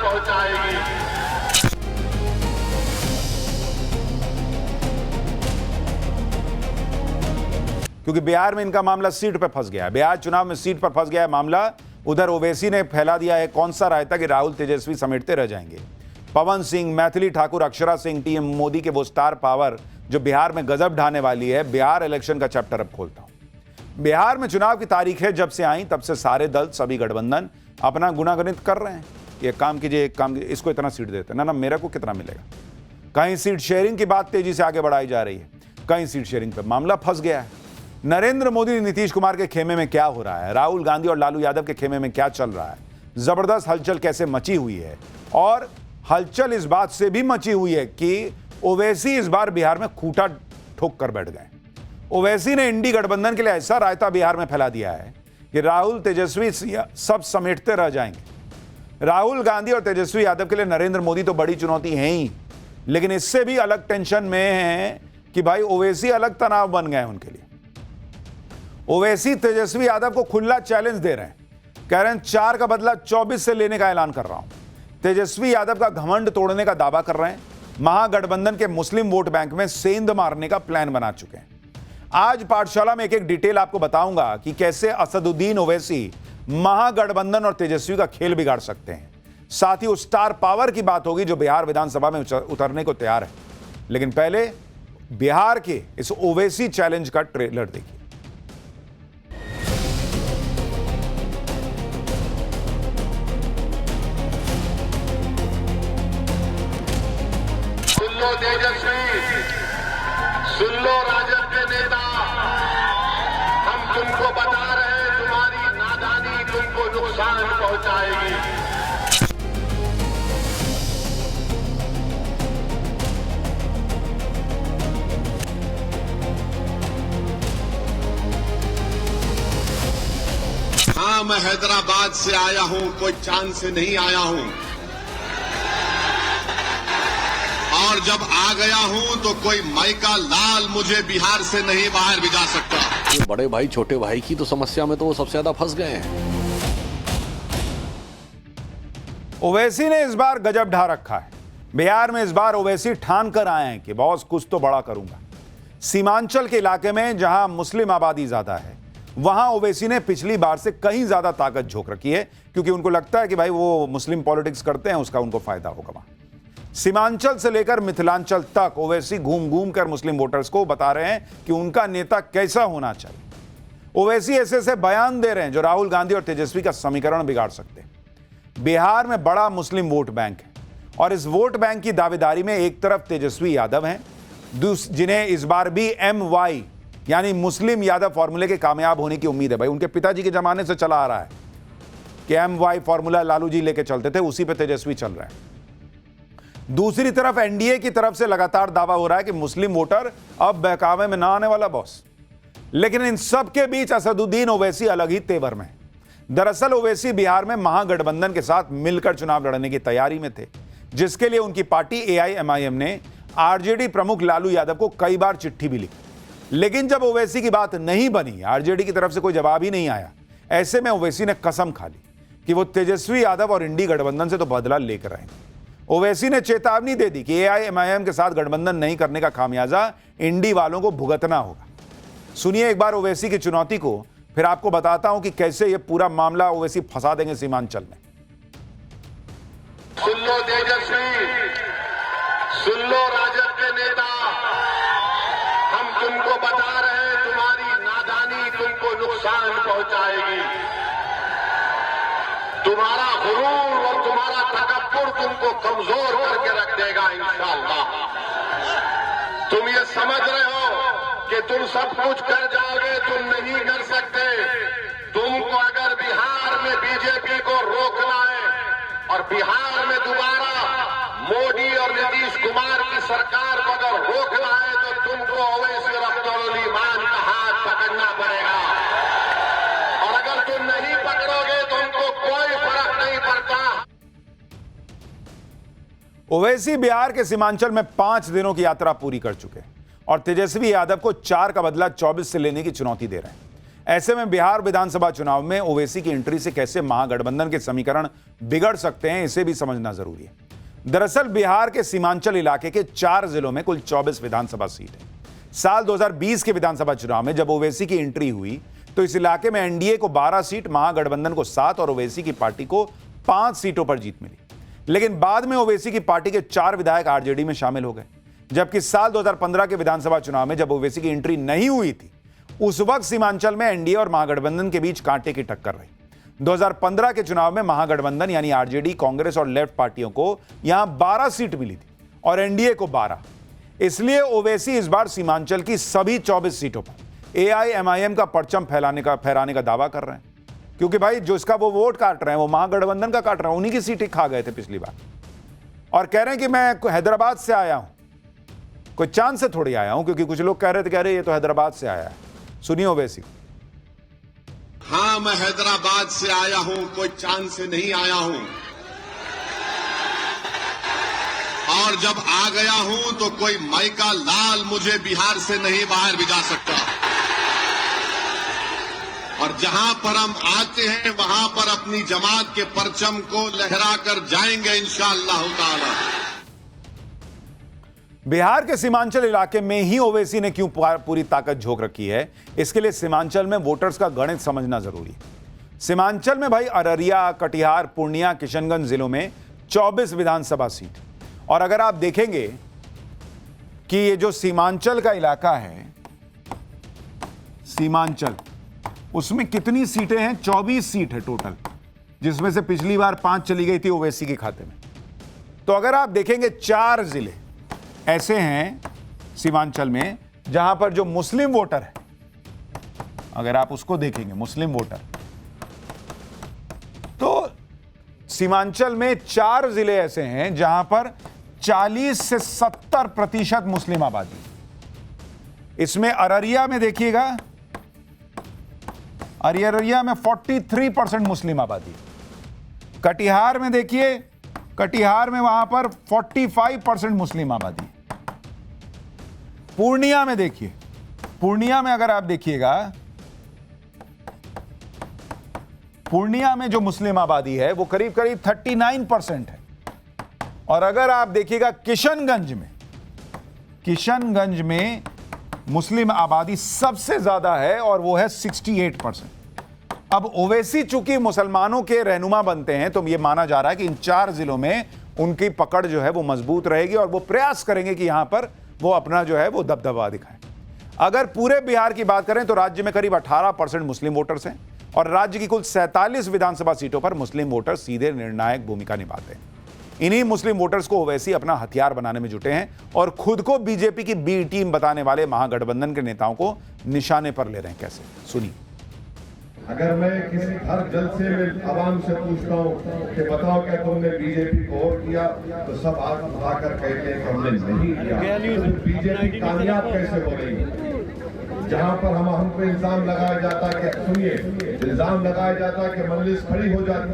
पहुंचाएगी। क्योंकि बिहार में इनका मामला सीट पर फंस गया है, बिहार चुनाव में सीट पर फंस गया है मामला। उधर ओवैसी ने फैला दिया है कौन सा रायता कि राहुल तेजस्वी समेटते रह जाएंगे। पवन सिंह, मैथिली ठाकुर, अक्षरा सिंह, टीएम मोदी के वो स्टार पावर जो बिहार में गजब ढाने वाली है। बिहार इलेक्शन का चैप्टर अब खोलता हूं। बिहार में चुनाव की तारीखें जब से आई तब से सारे दल, सभी गठबंधन अपना गुनागणित कर रहे हैं। ये काम कीजिए, एक काम कीजिए, इसको इतना सीट देते ना मेरे को कितना मिलेगा। कहीं सीट शेयरिंग की बात तेजी से आगे बढ़ाई जा रही है, कहीं सीट शेयरिंग पर मामला फंस गया है। नरेंद्र मोदी, नीतीश कुमार के खेमे में क्या हो रहा है, राहुल गांधी और लालू यादव के खेमे में क्या चल रहा है, जबरदस्त हलचल कैसे मची हुई है। और हलचल इस बात से भी मची हुई है कि ओवैसी इस बार बिहार में खूंटा ठोक कर बैठ गए। ओवैसी ने इंडी गठबंधन के लिए ऐसा रायता बिहार में फैला दिया है कि राहुल तेजस्वी सब समेटते रह जाएंगे। राहुल गांधी और तेजस्वी यादव के लिए नरेंद्र मोदी तो बड़ी चुनौती है ही, लेकिन इससे भी अलग टेंशन में है कि भाई ओवैसी अलग तनाव बन गए उनके लिए। ओवैसी तेजस्वी यादव को खुला चैलेंज दे रहे हैं, कह रहे हैं 4 का बदला 24 से लेने का ऐलान कर रहा हूं। तेजस्वी यादव का घमंड तोड़ने का दावा कर रहे हैं। महागठबंधन के मुस्लिम वोट बैंक में सेंध मारने का प्लान बना चुके हैं। आज पाठशाला में एक डिटेल आपको बताऊंगा कि कैसे असदुद्दीन ओवैसी महागठबंधन और तेजस्वी का खेल बिगाड़ सकते हैं। साथ ही उस स्टार पावर की बात होगी जो बिहार विधानसभा में उतरने को तैयार है। लेकिन पहले बिहार के इस ओवैसी चैलेंज का ट्रेलर देखिए। तेजस्वी, सुन लो राजद के नेता, हम तुमको बता रहे हैं तुम्हारी नादानी तुमको नुकसान पहुंचाएगी। हाँ, मैं हैदराबाद से आया हूं, कोई चांद से नहीं आया हूं। और जब आ गया हूं तो कोई माइका लाल मुझे बिहार से नहीं बाहर भिजा सकता। बड़े भाई छोटे भाई की तो समस्या में तो वो सबसे ज्यादा फंस गए हैं। ओवैसी ने इस बार गजब ढा रखा है। बिहार में इस बार ओवैसी ठान कर आए हैं कि बॉस कुछ तो बड़ा करूंगा। सीमांचल के इलाके में जहां मुस्लिम आबादी ज्यादा है वहां ओवैसी ने पिछली बार से कहीं ज्यादा ताकत झोंक रखी है, क्योंकि उनको लगता है कि भाई वो मुस्लिम पॉलिटिक्स करते हैं, उसका उनको फायदा होगा। वहां सीमांचल से लेकर मिथिलांचल तक ओवैसी घूम घूम कर मुस्लिम वोटर्स को बता रहे हैं कि उनका नेता कैसा होना चाहिए। ओवैसी ऐसे ऐसे बयान दे रहे हैं जो राहुल गांधी और तेजस्वी का समीकरण बिगाड़ सकते हैं। बिहार में बड़ा मुस्लिम वोट बैंक है और इस वोट बैंक की दावेदारी में एक तरफ तेजस्वी यादव हैं, जिन्हें इस बार भी MY यानी मुस्लिम यादव फॉर्मूले के कामयाब होने की उम्मीद है। भाई उनके पिताजी के जमाने से चला आ रहा है कि MY फॉर्मूला लालू जी लेके चलते थे, उसी पे तेजस्वी चल रहे हैं। दूसरी तरफ एनडीए की तरफ से लगातार दावा हो रहा है कि मुस्लिम वोटर अब बहकावे में ना आने वाला बॉस। लेकिन इन सब के बीच असदुद्दीन ओवैसी अलग ही तेवर में। दरअसल ओवैसी बिहार में महागठबंधन के साथ मिलकर चुनाव लड़ने की तैयारी में थे, जिसके लिए उनकी पार्टी AIMIM ने आरजेडी प्रमुख लालू यादव को कई बार चिट्ठी भी लिखी। लेकिन जब ओवैसी की बात नहीं बनी, आरजेडी की तरफ से कोई जवाब ही नहीं आया, ऐसे में ओवैसी ने कसम खा ली कि वो तेजस्वी यादव और इंडी गठबंधन से तो बदला लेकर आएंगे। ओवैसी ने चेतावनी दे दी कि AIMIM के साथ गठबंधन नहीं करने का खामियाजा इंडी वालों को भुगतना होगा। सुनिए एक बार ओवैसी की चुनौती को, फिर आपको बताता हूं कि कैसे यह पूरा मामला ओवैसी फंसा देंगे सीमांचल में। सुन लो तेजस्वी, सुन लो राजद के नेता, हम तुमको बता रहे हैं तुम्हारी नादानी तुमको नुकसान पहुंचाएगी। तुम्हारा गुरूर और तुम्हारा तकब्बुर तुमको कमजोर करके रख देगा इंशाअल्लाह। तुम ये समझ रहे हो कि तुम सब कुछ कर जाओगे, तुम नहीं कर सकते। तुमको अगर बिहार में बीजेपी को रोकना है और बिहार में दोबारा मोदी और नीतीश कुमार की सरकार को अगर रोकना है तो तुमको ओवैसी और अब्दुल ईमान का हाथ पकड़ना पड़ेगा। और अगर तुम नहीं पकड़ोगे तो उनको कोई फर्क नहीं पड़ता। ओवैसी बिहार के सीमांचल में 5 दिनों की यात्रा पूरी कर चुके हैं और तेजस्वी यादव को 4 का बदला 24 से लेने की चुनौती दे रहे हैं। ऐसे में बिहार विधानसभा चुनाव में ओवैसी की एंट्री से कैसे महागठबंधन के समीकरण बिगड़ सकते हैं, इसे भी समझना जरूरी है। दरअसल बिहार के सीमांचल इलाके के 4 जिलों में कुल 24 विधानसभा सीट है। साल 2020 के विधानसभा चुनाव में जब ओवैसी की एंट्री हुई तो इस इलाके में एनडीए को 12 सीट, महागठबंधन को 7 और ओवैसी की पार्टी को 5 सीटों पर जीत मिली। लेकिन बाद में ओवैसी की पार्टी के 4 विधायक आरजेडी में शामिल हो गए। जबकि साल 2015 के विधानसभा चुनाव में जब ओवैसी की एंट्री नहीं हुई थी, उस वक्त सीमांचल में एनडीए और महागठबंधन के बीच कांटे की टक्कर रही। 2015 के चुनाव में महागठबंधन यानी आरजेडी, कांग्रेस और लेफ्ट पार्टियों को यहां 12 सीट मिली थी और एनडीए को 12। इसलिए ओवैसी इस बार सीमांचल की सभी 24 सीटों पर एआईएमआईएम का परचम फहराने का दावा कर रहे हैं, क्योंकि भाई जो इसका वो वोट काट रहे हैं वो महागठबंधन का काट रहे हैं। उन्हीं की सीटें खा गए थे पिछली बार और कह रहे हैं कि मैं हैदराबाद से आया हूं, कोई चांद से थोड़ी आया हूं, क्योंकि कुछ लोग कह रहे ये तो हैदराबाद से आया है। सुनिए ओवैसी। हाँ, मैं हैदराबाद से आया हूं, कोई चांद से नहीं आया हूं। और जब आ गया हूं तो कोई माइका लाल मुझे बिहार से नहीं बाहर भिजा सकता। और जहां पर हम आते हैं वहां पर अपनी जमात के परचम को लहराकर जाएंगे इंशाअल्लाह ताला। बिहार के सीमांचल इलाके में ही ओवैसी ने क्यों पूरी ताकत झोंक रखी है, इसके लिए सीमांचल में वोटर्स का गणित समझना जरूरी है। सीमांचल में भाई अररिया, कटिहार, पूर्णिया, किशनगंज जिलों में 24 विधानसभा सीट। और अगर आप देखेंगे कि ये जो सीमांचल का इलाका है, सीमांचल, उसमें कितनी सीटें हैं? 24 सीट है टोटल, जिसमें से पिछली बार 5 चली गई थी ओवैसी के खाते में। तो अगर आप देखेंगे 4 जिले ऐसे हैं सीमांचल में जहां पर जो मुस्लिम वोटर है, अगर आप उसको देखेंगे मुस्लिम वोटर, तो सीमांचल में 4 जिले ऐसे हैं जहां पर 40 से 70% मुस्लिम आबादी। इसमें अररिया में देखिएगा, अररिया में 43% मुस्लिम आबादी। कटिहार में देखिए, कटिहार में वहां पर 45% मुस्लिम आबादी। पूर्णिया में देखिए, पूर्णिया में अगर आप देखिएगा, पूर्णिया में जो मुस्लिम आबादी है वो करीब करीब 39% है। और अगर आप देखिएगा किशनगंज में, किशनगंज में मुस्लिम आबादी सबसे ज्यादा है और वो है 68%। अब ओवैसी चूंकि मुसलमानों के रहनुमा बनते हैं तो ये माना जा रहा है कि इन 4 जिलों में उनकी पकड़ जो है वो मजबूत रहेगी और वो प्रयास करेंगे कि यहां पर वो अपना जो है वो दबदबा दिखाएं। अगर पूरे बिहार की बात करें तो राज्य में करीब 18% मुस्लिम वोटर्स हैं और राज्य की कुल 47 विधानसभा सीटों पर मुस्लिम वोटर सीधे निर्णायक भूमिका निभाते हैं। इन्हीं मुस्लिम वोटर्स को ओवैसी अपना हथियार बनाने में जुटे हैं और खुद को बीजेपी की बी टीम बताने वाले महागठबंधन के नेताओं को निशाने पर ले रहे हैं। कैसे? सुनिए। अगर मैं किसी हर जलसे में आवाम से पूछता हूँ कि बताओ क्या तुमने बीजेपी को वोट किया, तो सब हाथ उठाकर कहते हैं कि हमने नहीं किया। तो बीजेपी कामयाब कैसे हो रही? जहाँ पर हम पे इल्जाम लगाया जाता है कि सुनिए, इल्जाम लगाया जाता है कि मजलिस खड़ी हो जाती।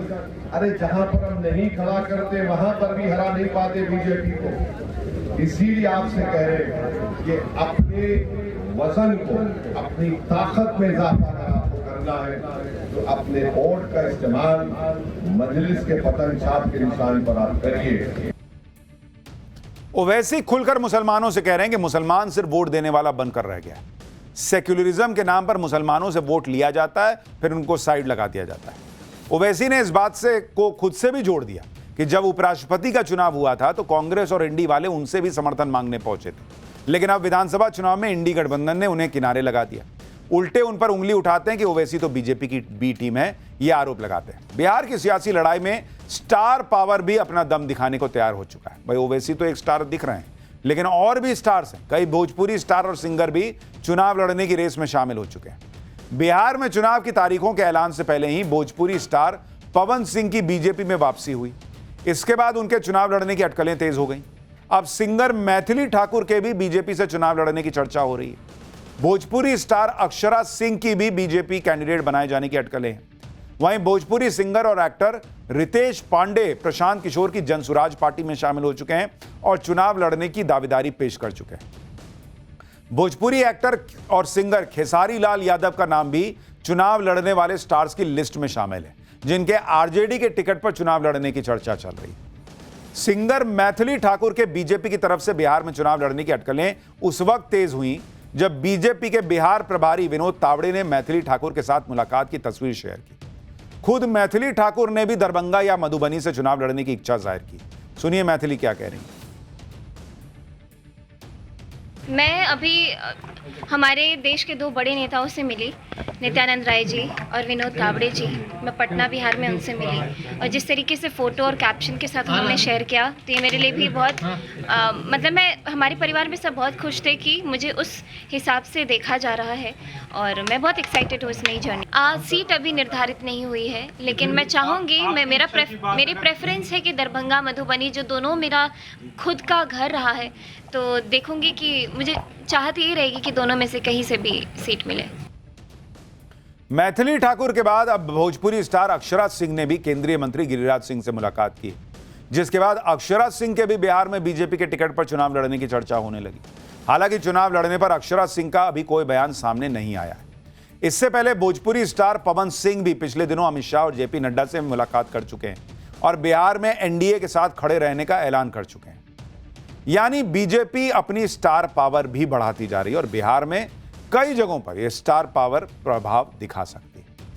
अरे जहाँ पर हम नहीं खड़ा करते वहां पर भी हरा नहीं पाते बीजेपी को। इसीलिए आपसे कह रहे हैं कि अपने वजन को, अपनी ताकत में इजाफा है तो अपने वोट का इस्तेमाल मजलिस के पतन छाप के निशान पर आप करिए। ओवैसी खुलकर मुसलमानों से कह रहे हैं कि मुसलमान सिर्फ वोट देने वाला बनकर रह गया है। सेक्युलरिज्म के नाम पर मुसलमानों से वोट लिया जाता है, फिर उनको साइड लगा दिया जाता है। ओवैसी ने इस बात से को खुद से भी जोड़ दिया कि जब उपराष्ट्रपति का चुनाव हुआ था तो कांग्रेस और इंडी वाले उनसे भी समर्थन मांगने पहुंचे थे, लेकिन अब विधानसभा चुनाव में इंडी गठबंधन ने उन्हें किनारे लगा दिया। उल्टे उन पर उंगली उठाते हैं कि ओवैसी तो बीजेपी की बी टीम है, यह आरोप लगाते हैं। बिहार की सियासी लड़ाई में स्टार पावर भी अपना दम दिखाने को तैयार हो चुका है। भाई ओवैसी तो एक स्टार दिख रहे हैं, लेकिन और भी स्टार्स हैं। कई भोजपुरी स्टार और सिंगर भी चुनाव लड़ने की रेस में शामिल हो चुके हैं। बिहार में चुनाव की तारीखों के ऐलान से पहले ही भोजपुरी स्टार पवन सिंह की बीजेपी में वापसी हुई। इसके बाद उनके चुनाव लड़ने की अटकलें तेज हो गई। अब सिंगर मैथिली ठाकुर के भी बीजेपी से चुनाव लड़ने की चर्चा हो रही है। भोजपुरी स्टार अक्षरा सिंह की भी बीजेपी कैंडिडेट बनाए जाने की अटकलें हैं। वहीं भोजपुरी सिंगर और एक्टर रितेश पांडे प्रशांत किशोर की जनसुराज पार्टी में शामिल हो चुके हैं और चुनाव लड़ने की दावेदारी पेश कर चुके हैं। भोजपुरी एक्टर और सिंगर खेसारी लाल यादव का नाम भी चुनाव लड़ने वाले स्टार्स की लिस्ट में शामिल है, जिनके आरजेडी के टिकट पर चुनाव लड़ने की चर्चा चल रही है। सिंगर मैथिली ठाकुर के बीजेपी की तरफ से बिहार में चुनाव लड़ने की अटकलें उस वक्त तेज हुई जब बीजेपी के बिहार प्रभारी विनोद तावड़े ने मैथिली ठाकुर के साथ मुलाकात की तस्वीर शेयर की। खुद मैथिली ठाकुर ने भी दरभंगा या मधुबनी से चुनाव लड़ने की इच्छा जाहिर की। सुनिए मैथिली क्या कह रही हैं। मैं अभी हमारे देश के दो बड़े नेताओं से मिली, नित्यानंद राय जी और विनोद तावड़े जी। मैं पटना बिहार में उनसे मिली और जिस तरीके से फ़ोटो और कैप्शन के साथ उन्होंने शेयर किया तो ये मेरे लिए भी बहुत मतलब हमारे परिवार में सब बहुत खुश थे कि मुझे उस हिसाब से देखा जा रहा है और मैं बहुत एक्साइटेड हूँ इस नई जर्नी। सीट अभी निर्धारित नहीं हुई है, लेकिन मैं चाहूँगी, मेरी प्रेफरेंस है कि दरभंगा मधुबनी जो दोनों मेरा खुद का घर रहा है, तो देखूँगी कि मुझे चाहत यही रहेगी कि दोनों में से कहीं से भी सीट मिले। मैथिली ठाकुर के बाद अब भोजपुरी स्टार अक्षरा सिंह ने भी केंद्रीय मंत्री गिरिराज सिंह से मुलाकात की, जिसके बाद अक्षरा सिंह के भी बिहार में बीजेपी के टिकट पर चुनाव लड़ने की चर्चा होने लगी। हालांकि चुनाव लड़ने पर अक्षरा सिंह का अभी कोई बयान सामने नहीं आया है। इससे पहले भोजपुरी स्टार पवन सिंह भी पिछले दिनों अमित शाह और जेपी नड्डा से मुलाकात कर चुके हैं और बिहार में एनडीए के साथ खड़े रहने का ऐलान कर चुके हैं। यानी बीजेपी अपनी स्टार पावर भी बढ़ाती जा रही है और बिहार में कई जगहों पर यह स्टार पावर प्रभाव दिखा सकती है।